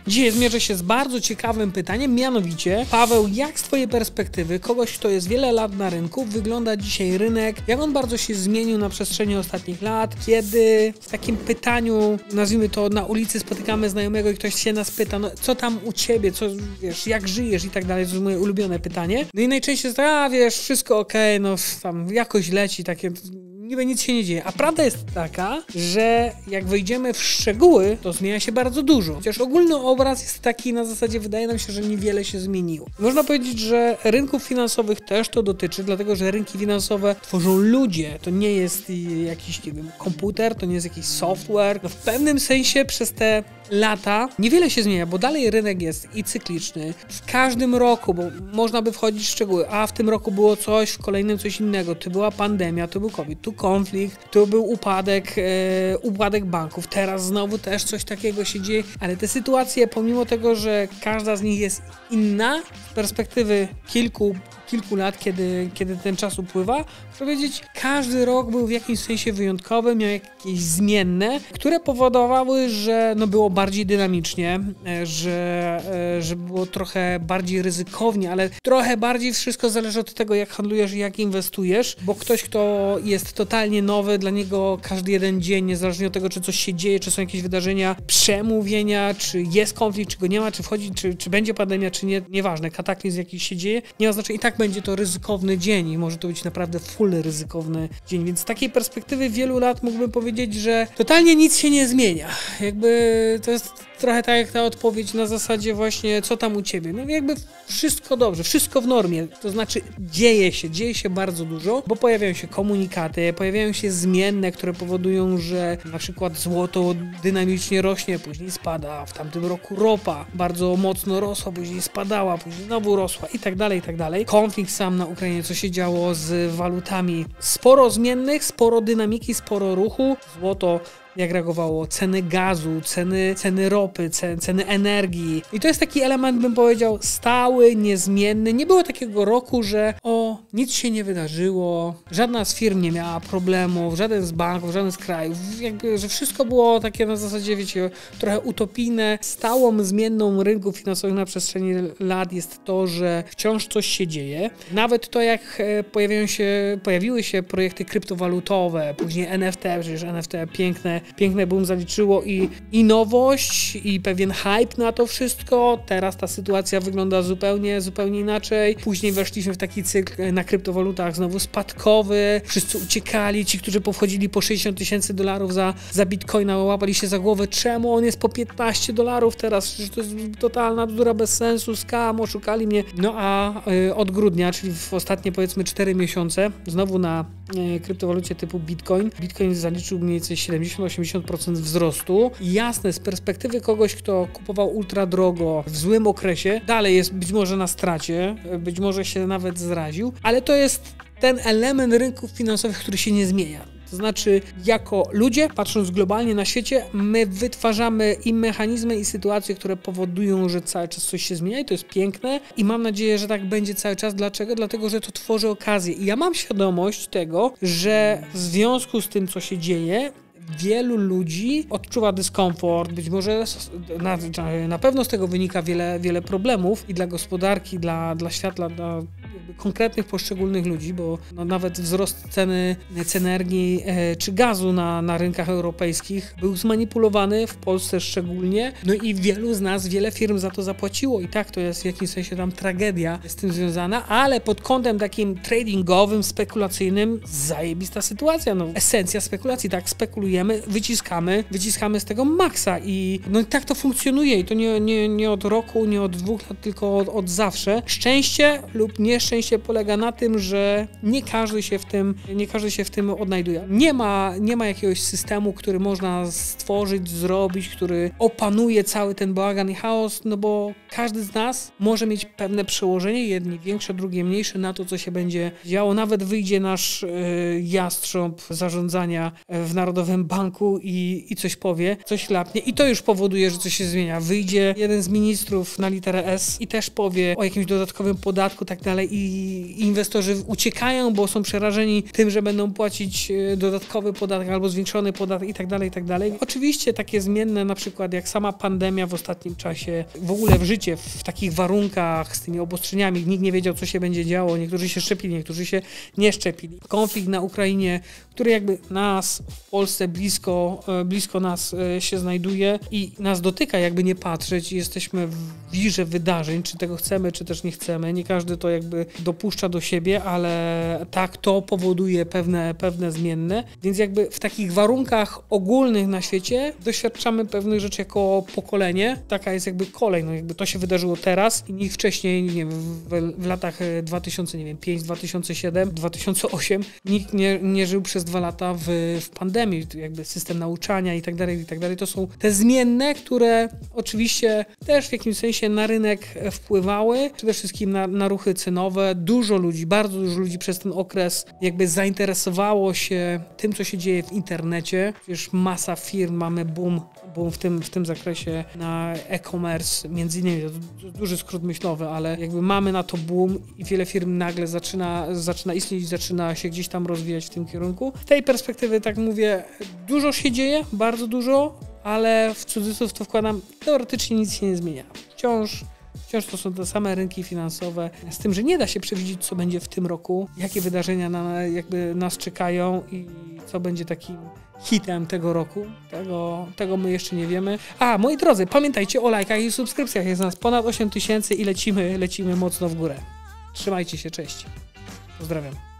Dzisiaj zmierzę się z bardzo ciekawym pytaniem, mianowicie, Paweł, jak z twojej perspektywy, kogoś, kto jest wiele lat na rynku, wygląda dzisiaj rynek, jak on bardzo się zmienił na przestrzeni ostatnich lat, kiedy w takim pytaniu, nazwijmy to, na ulicy spotykamy znajomego i ktoś się nas pyta, no co tam u ciebie, co, wiesz, jak żyjesz i tak dalej, to jest moje ulubione pytanie. No i najczęściej jest, wiesz, wszystko okej, no tam jakoś leci, takie niby nic się nie dzieje. A prawda jest taka, że jak wejdziemy w szczegóły, to zmienia się bardzo dużo. Chociaż ogólny obraz jest taki, na zasadzie wydaje nam się, że niewiele się zmieniło. Można powiedzieć, że rynków finansowych też to dotyczy, dlatego że rynki finansowe tworzą ludzie. To nie jest jakiś, nie wiem, komputer, to nie jest jakiś software. No w pewnym sensie przez te lata niewiele się zmienia, bo dalej rynek jest i cykliczny. W każdym roku, bo można by wchodzić w szczegóły, a w tym roku było coś, w kolejnym coś innego. Tu była pandemia, tu był COVID, tu konflikt, tu był upadek banków. Teraz znowu też coś takiego się dzieje, ale te sytuacje, pomimo tego, że każda z nich jest inna, z perspektywy kilku lat, kiedy ten czas upływa, powiedzieć, każdy rok był w jakimś sensie wyjątkowy, miał jakieś zmienne, które powodowały, że no było bardziej dynamicznie, że było trochę bardziej ryzykownie, ale trochę bardziej wszystko zależy od tego, jak handlujesz i jak inwestujesz, bo ktoś, kto jest totalnie nowy, dla niego każdy jeden dzień, niezależnie od tego, czy coś się dzieje, czy są jakieś wydarzenia, przemówienia, czy jest konflikt, czy go nie ma, czy wchodzi, czy będzie pandemia, czy nie, nieważne, kataklizm jakiś się dzieje, nie ma znaczenia, i tak będzie to ryzykowny dzień i może to być naprawdę full ryzykowny dzień, więc z takiej perspektywy wielu lat mógłbym powiedzieć, że totalnie nic się nie zmienia. Jakby to jest trochę tak jak ta odpowiedź na zasadzie właśnie, co tam u ciebie? No jakby wszystko dobrze, wszystko w normie, to znaczy dzieje się bardzo dużo, bo pojawiają się komunikaty, pojawiają się zmienne, które powodują, że na przykład złoto dynamicznie rośnie, później spada, w tamtym roku ropa bardzo mocno rosła, później spadała, później znowu rosła i tak dalej, i tak dalej. Konflikt sam na Ukrainie, co się działo z walutami, sporo zmiennych, sporo dynamiki, sporo ruchu, złoto jak reagowało, ceny gazu, ceny ropy, ceny energii. I to jest taki element, bym powiedział, stały, niezmienny. Nie było takiego roku, że nic się nie wydarzyło, żadna z firm nie miała problemów, żaden z banków, żaden z krajów. Jakby, że wszystko było takie na zasadzie, wiecie, trochę utopijne. Stałą zmienną rynków finansowych na przestrzeni lat jest to, że wciąż coś się dzieje. Nawet to, jak pojawiły się projekty kryptowalutowe, później NFT, przecież NFT piękne boom zaliczyło i nowość, i pewien hype na to wszystko. Teraz ta sytuacja wygląda zupełnie inaczej. Później weszliśmy w taki cykl na kryptowalutach znowu spadkowy. Wszyscy uciekali, ci, którzy powchodzili po $60,000 za bitcoina, łapali się za głowę. Czemu on jest po $15 teraz? Przecież to jest totalna bzdura, bez sensu, scam, oszukali mnie. No a od grudnia, czyli w ostatnie powiedzmy 4 miesiące, znowu na kryptowalucie typu Bitcoin zaliczył mniej więcej 70-80% wzrostu. Jasne, z perspektywy kogoś, kto kupował ultra drogo w złym okresie, dalej jest być może na stracie, być może się nawet zraził, ale to jest ten element rynków finansowych, który się nie zmienia. To znaczy, jako ludzie, patrząc globalnie na świecie, my wytwarzamy i mechanizmy, i sytuacje, które powodują, że cały czas coś się zmienia i to jest piękne i mam nadzieję, że tak będzie cały czas. Dlaczego? Dlatego, że to tworzy okazję. I ja mam świadomość tego, że w związku z tym, co się dzieje, wielu ludzi odczuwa dyskomfort, być może na pewno z tego wynika wiele problemów i dla gospodarki, dla świata, dla konkretnych poszczególnych ludzi, bo nawet wzrost ceny energii czy gazu na rynkach europejskich był zmanipulowany, w Polsce szczególnie, no i wielu z nas, wiele firm za to zapłaciło i tak to jest w jakimś sensie tam tragedia z tym związana, ale pod kątem takim tradingowym, spekulacyjnym, zajebista sytuacja, esencja spekulacji, tak, spekulujemy, wyciskamy z tego maksa i tak to funkcjonuje i to nie od roku, nie od 2 lat, tylko od zawsze. Szczęście lub nieszczęście polega na tym, że nie każdy się w tym odnajduje. Nie ma jakiegoś systemu, który można stworzyć, zrobić, który opanuje cały ten bałagan i chaos, bo każdy z nas może mieć pewne przełożenie, jedni większe, drugie mniejsze na to, co się będzie działo. Nawet wyjdzie nasz jastrząb zarządzania w Narodowym Banku i coś powie, coś chlapnie i to już powoduje, że coś się zmienia. Wyjdzie jeden z ministrów na literę S i też powie o jakimś dodatkowym podatku, tak dalej i inwestorzy uciekają, bo są przerażeni tym, że będą płacić dodatkowy podatek albo zwiększony podatek i tak dalej, i tak dalej. Oczywiście takie zmienne, na przykład jak sama pandemia w ostatnim czasie, w ogóle w życie, w takich warunkach z tymi obostrzeniami, nikt nie wiedział, co się będzie działo, niektórzy się szczepili, niektórzy się nie szczepili. Konflikt na Ukrainie, który jakby nas w Polsce blisko nas się znajduje i nas dotyka, jakby nie patrzeć. Jesteśmy w wirze wydarzeń, czy tego chcemy, czy też nie chcemy. Nie każdy to jakby dopuszcza do siebie, ale tak to powoduje pewne zmienne. Więc jakby w takich warunkach ogólnych na świecie doświadczamy pewnych rzeczy jako pokolenie. Taka jest jakby kolej. No jakby to się wydarzyło teraz i nikt wcześniej, nie wiem, w latach 2005, 2007, 2008 nikt nie żył przez 2 lata w pandemii. Jakby system nauczania i tak dalej. To są te zmienne, które oczywiście też w jakimś sensie na rynek wpływały. Przede wszystkim na ruchy cenowe. Bardzo dużo ludzi przez ten okres jakby zainteresowało się tym, co się dzieje w internecie. Przecież masa firm, mamy boom w tym zakresie na e-commerce, między innymi, to duży skrót myślowy, ale jakby mamy na to boom i wiele firm nagle zaczyna istnieć, zaczyna się gdzieś tam rozwijać w tym kierunku. Z tej perspektywy, tak mówię, dużo się dzieje, bardzo dużo, ale w cudzysłów to wkładam, teoretycznie nic się nie zmienia. Wciąż to są te same rynki finansowe, z tym, że nie da się przewidzieć, co będzie w tym roku, jakie wydarzenia jakby nas czekają i co będzie takim hitem tego roku. Tego my jeszcze nie wiemy. A, moi drodzy, pamiętajcie o lajkach i subskrypcjach. Jest nas ponad 8000 i lecimy mocno w górę. Trzymajcie się, cześć. Pozdrawiam.